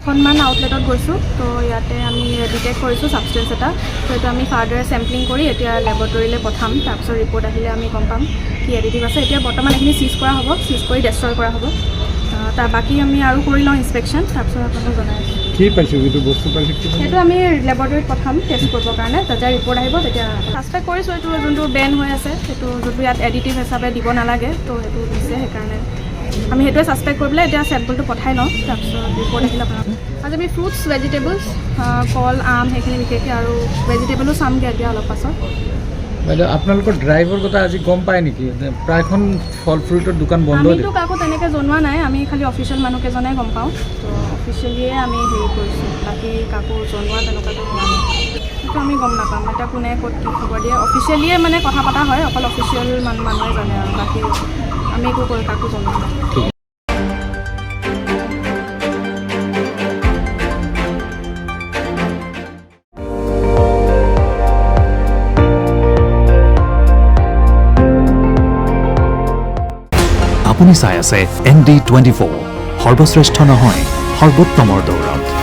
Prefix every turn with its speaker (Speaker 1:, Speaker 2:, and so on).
Speaker 1: সন্মান আউটলেটত গৈছোঁ তো ইয়াতে আমি ডিটেক্ট কৰিছোঁ ছাবষ্টেঞ্চ এটা তো এইটো আমি ফাৰ্ডাৰ চেম্পলিং কৰি এতিয়া লেবৰেটৰীলৈ পঠাম তাৰপিছত ৰিপৰ্ট আহিলে আমি গম পাম কি এডিটিভ আছে এতিয়া বৰ্তমান এইখিনি চিজ কৰা হ'ব চিজ কৰি ডেষ্ট্ৰয় কৰা হ'ব তাৰ বাকী আমি আৰু কৰি লওঁ ইনস্পেকশ্যন তাৰপিছত আপোনালোকক জনাই আছোঁ
Speaker 2: কি পাইছোঁ যিটো বস্তু পাইছোঁ
Speaker 1: সেইটো আমি লেবৰেটৰীত পঠাম টেষ্ট কৰিবৰ কাৰণে যেতিয়া ৰিপৰ্ট আহিব তেতিয়া ছাছপেক্ট কৰিছোঁ এইটো যোনটো বেন হৈ আছে সেইটো যোনটো ইয়াত এডিটিভ হিচাপে দিব নালাগে তো সেইটো দিছে সেইকাৰণে আমি সেইটোৱে ছাছপেক্ট কৰি পেলাই এতিয়া চেম্পলটো পঠাই লওঁ তাৰপিছত ৰিপৰ্ট আহিলে আপোনাক আজি আমি ফ্ৰুটছ ভেজিটেবলছ কল আম সেইখিনি বিশেষকৈ আৰু ভেজিটেবলো চামগৈ এতিয়া অলপ পাছত
Speaker 2: বাইদেউ আপোনালোকৰ ড্ৰাইভৰ কথা আজি গম পায় নেকি প্ৰায়খন ফল ফ্ৰুটৰ দোকান বন্ধ
Speaker 1: আমিতো কাকো তেনেকৈ জনোৱা নাই আমি খালি অফিচিয়েল মানুহকেইজনে গম পাওঁ তো অফিচিয়েলিয়ে আমি হেৰি কৰিছোঁ বাকী কাকো জনোৱা তেনেকুৱাটো হোৱা নাই সেইটো আমি গম নাপাম এতিয়া কোনে ক'ত কি খবৰ দিয়ে অফিচিয়েলিয়ে মানে কথা পতা হয় অকল অফিচিয়েল মানুহে জানে আৰু বাকী আমি একো কাকো জনোৱা নাই
Speaker 3: আপুনি চাই আছে ND24 সৰ্বশ্ৰেষ্ঠ নহয় সৰ্বোত্তমৰ দৌৰত